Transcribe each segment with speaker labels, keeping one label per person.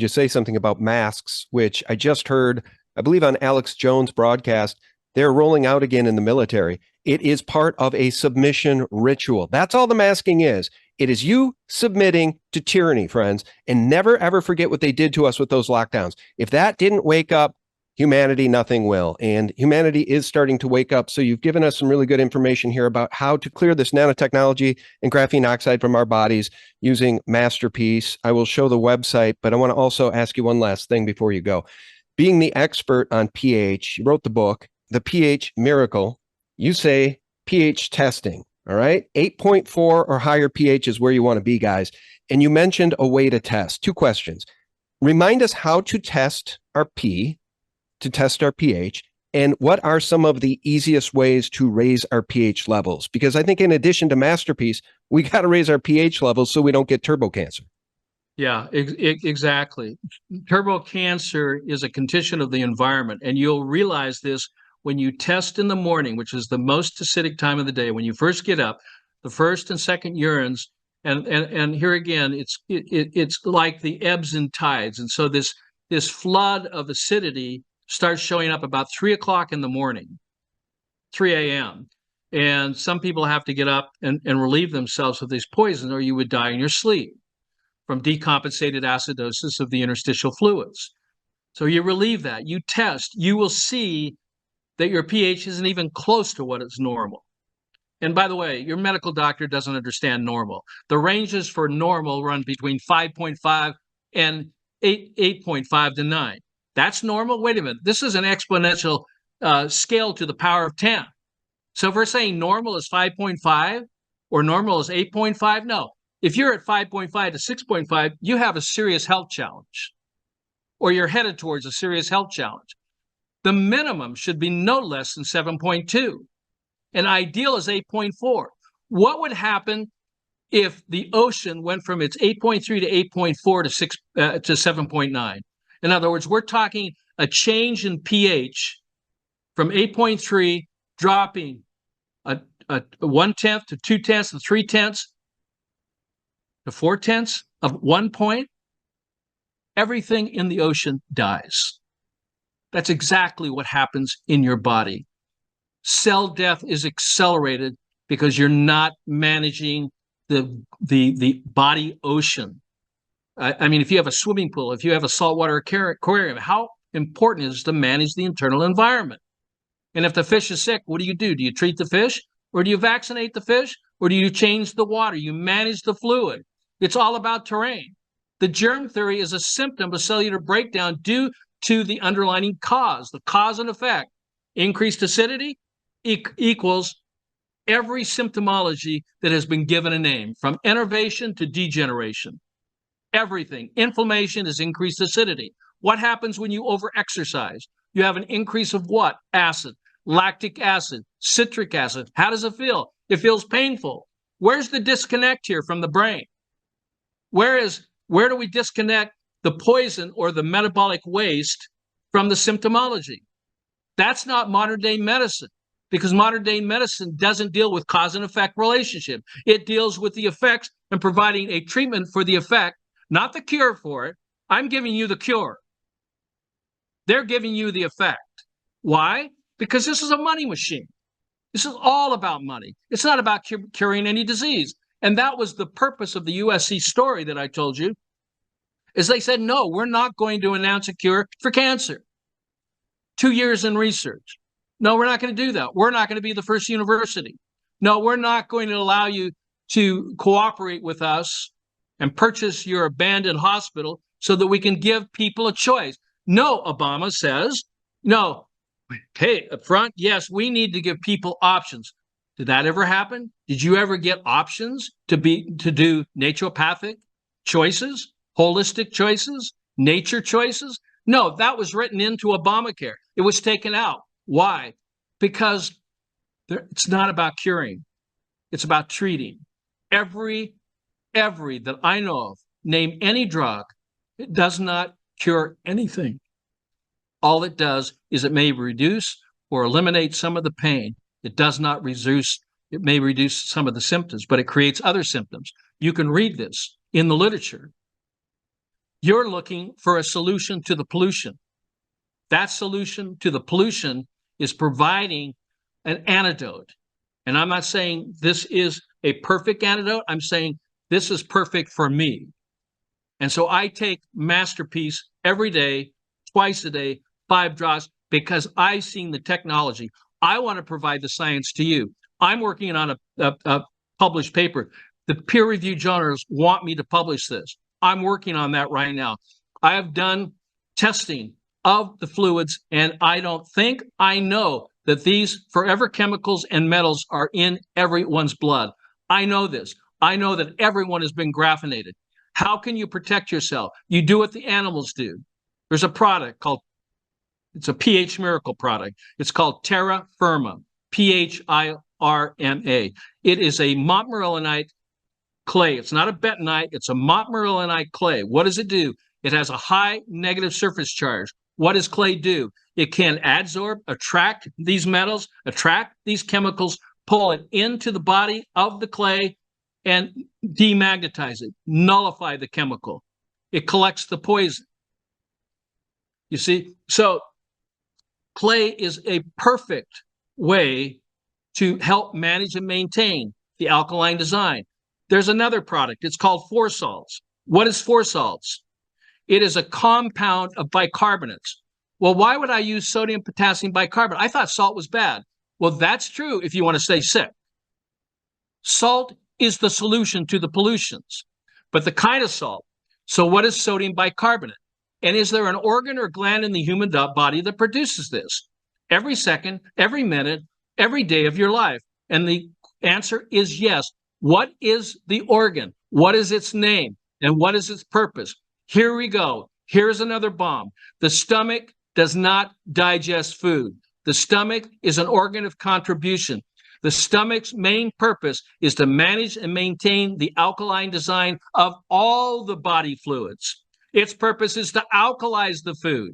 Speaker 1: just say something about masks, which I just heard, I believe on Alex Jones' broadcast, they're rolling out again in the military. It is part of a submission ritual. That's all the masking is. It is you submitting to tyranny, friends, and never ever forget what they did to us with those lockdowns. If that didn't wake up humanity, nothing will. And humanity is starting to wake up. So you've given us some really good information here about how to clear this nanotechnology and graphene oxide from our bodies using Masterpiece. I will show the website, but I want to also ask you one last thing before you go. Being the expert on pH, you wrote the book, The pH Miracle. You say pH testing, all right? 8.4 or higher pH is where you want to be, guys. And you mentioned a way to test. Two questions. Remind us how to test our P, to test our pH, and what are some of the easiest ways to raise our pH levels? Because I think in addition to Masterpiece, we got to raise our pH levels so we don't get turbo cancer.
Speaker 2: Yeah, exactly. Turbo cancer is a condition of the environment, and you'll realize this when you test in the morning, which is the most acidic time of the day. When you first get up, the first and second urines, and here again, it's like the ebbs and tides, and so this flood of acidity starts showing up about 3 o'clock in the morning, 3 a.m. And some people have to get up and relieve themselves of these poisons, or you would die in your sleep from decompensated acidosis of the interstitial fluids. So you relieve that, you test, you will see that your pH isn't even close to what is normal. And by the way, your medical doctor doesn't understand normal. The ranges for normal run between 5.5 and 8.5 to 9. That's normal? Wait a minute. This is an exponential scale to the power of 10. So if we're saying normal is 5.5 or normal is 8.5, no. If you're at 5.5 to 6.5, you have a serious health challenge, or you're headed towards a serious health challenge. The minimum should be no less than 7.2. And ideal is 8.4. What would happen if the ocean went from its 8.3 to 8.4 to 7.9? In other words, we're talking a change in pH from 8.3 dropping a 1/10 to 2/10 to 3/10 to 4/10 of 1 point. Everything in the ocean dies. That's exactly what happens in your body. Cell death is accelerated because you're not managing the body ocean. I mean, if you have a swimming pool, if you have a saltwater aquarium, how important is it to manage the internal environment? And if the fish is sick, what do? Do you treat the fish? Or do you vaccinate the fish? Or do you change the water? You manage the fluid. It's all about terrain. The germ theory is a symptom of cellular breakdown due to the underlying cause, the cause and effect. Increased acidity equals every symptomology that has been given a name, from enervation to degeneration. Everything. Inflammation is increased acidity. What happens when you overexercise? You have an increase of what? Acid, lactic acid, citric acid. How does it feel? It feels painful. Where's the disconnect here from the brain? Where do we disconnect the poison or the metabolic waste from the symptomology? That's not modern day medicine, because modern day medicine doesn't deal with cause and effect relationship. It deals with the effects and providing a treatment for the effect, not the cure for it. I'm giving you the cure. They're giving you the effect. Why? Because this is a money machine. This is all about money. It's not about curing any disease. And that was the purpose of the USC story that I told you, is they said, no, we're not going to announce a cure for cancer. 2 years in research. No, we're not going to do that. We're not going to be the first university. No, we're not going to allow you to cooperate with us and purchase your abandoned hospital so that we can give people a choice. No, Obama says, no. Hey, up front, yes, we need to give people options. Did that ever happen? Did you ever get options to do naturopathic choices, holistic choices, nature choices? No, that was written into Obamacare. It was taken out. Why? Because it's not about curing. It's about treating. Every that I know of, name any drug, it does not cure anything. All it does is it may reduce or eliminate some of the pain. It does not reduce, it may reduce some of the symptoms, but it creates other symptoms. You can read this in the literature. You're looking for a solution to the pollution. That solution to the pollution is providing an antidote. And I'm not saying this is a perfect antidote. I'm saying this is perfect for me. And so I take Masterpiece every day, twice a day, 5 drops, because I've seen the technology. I want to provide the science to you. I'm working on a published paper. The peer-reviewed journals want me to publish this. I'm working on that right now. I have done testing of the fluids, and I don't think I know that these forever chemicals and metals are in everyone's blood. I know this. I know that everyone has been graphinated. How can you protect yourself? You do what the animals do. There's a product called, it's a pH miracle product. It's called Terra Firma, PHIRMA. It is a montmorillonite clay. It's not a bentonite. It's a montmorillonite clay. What does it do? It has a high negative surface charge. What does clay do? It can adsorb, attract these metals, attract these chemicals, pull it into the body of the clay, and demagnetize it, nullify the chemical. It collects the poison. You see, so clay is a perfect way to help manage and maintain the alkaline design. There's another product. It's called Four Salts. What is Four Salts? It is a compound of bicarbonates. Well, why would I use sodium potassium bicarbonate? I thought salt was bad. Well, that's true if you want to stay sick. Salt is the solution to the pollutions, but the kind of salt. So what is sodium bicarbonate? And is there an organ or gland in the human body that produces this? Every second, every minute, every day of your life. And the answer is yes. What is the organ? What is its name? And what is its purpose? Here we go. Here's another bomb. The stomach does not digest food. The stomach is an organ of contribution. The stomach's main purpose is to manage and maintain the alkaline design of all the body fluids. Its purpose is to alkalize the food.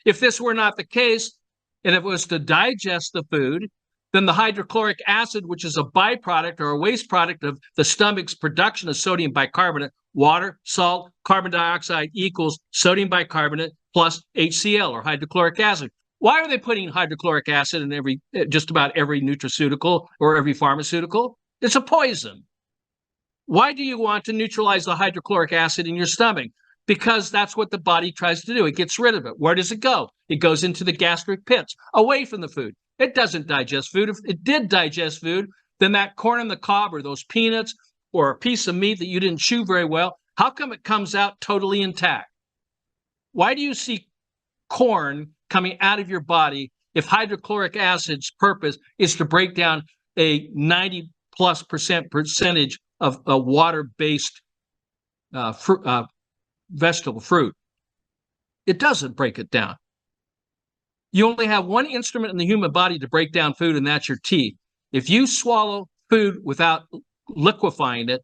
Speaker 2: If this were not the case, and if it was to digest the food, then the hydrochloric acid, which is a byproduct or a waste product of the stomach's production of sodium bicarbonate, water, salt, carbon dioxide equals sodium bicarbonate plus HCl or hydrochloric acid. Why are they putting hydrochloric acid in just about every nutraceutical or every pharmaceutical? It's a poison. Why do you want to neutralize the hydrochloric acid in your stomach? Because that's what the body tries to do. It gets rid of it. Where does it go? It goes into the gastric pits, away from the food. It doesn't digest food. If it did digest food, then that corn on the cob or those peanuts or a piece of meat that you didn't chew very well, how come it comes out totally intact? Why do you see corn coming out of your body if hydrochloric acid's purpose is to break down a 90+ percentage of a water-based vegetable fruit? It doesn't break it down. You only have one instrument in the human body to break down food, and that's your teeth. If you swallow food without liquefying it,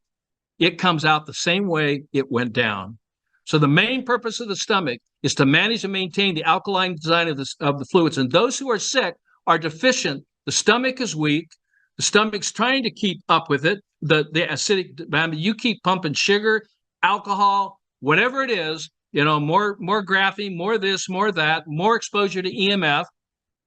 Speaker 2: it comes out the same way it went down. So the main purpose of the stomach is to manage and maintain the alkaline design of the fluids. And those who are sick are deficient. The stomach is weak. The stomach's trying to keep up with it. The acidic, you keep pumping sugar, alcohol, whatever it is, more graphene, more this, more that, more exposure to EMF,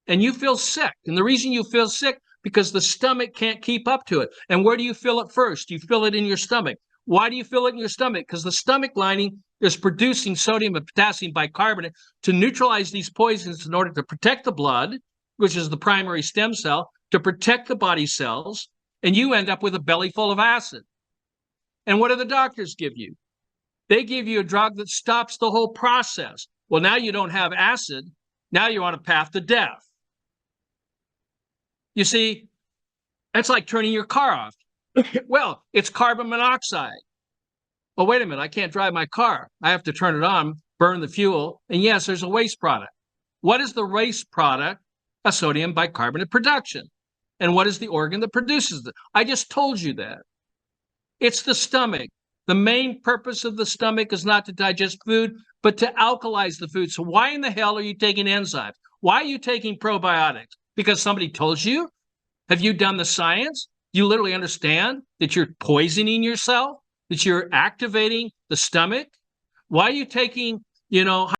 Speaker 2: and you feel sick. And the reason you feel sick, because the stomach can't keep up to it. And where do you feel it first? You feel it in your stomach. Why do you feel it in your stomach? Because the stomach lining is producing sodium and potassium bicarbonate to neutralize these poisons in order to protect the blood, which is the primary stem cell, to protect the body cells, and you end up with a belly full of acid. And what do the doctors give you? They give you a drug that stops the whole process. Well, now you don't have acid. Now you're on a path to death. You see, it's like turning your car off. Well, it's carbon monoxide. Well, wait a minute, I can't drive my car. I have to turn it on, burn the fuel, and yes, there's a waste product. What is the waste product? A sodium bicarbonate production. And what is the organ that produces it? I just told you that. It's the stomach. The main purpose of the stomach is not to digest food, but to alkalize the food. So why in the hell are you taking enzymes? Why are you taking probiotics? Because somebody told you? Have you done the science? You literally understand that you're poisoning yourself, that you're activating the stomach? Why are you taking, you know,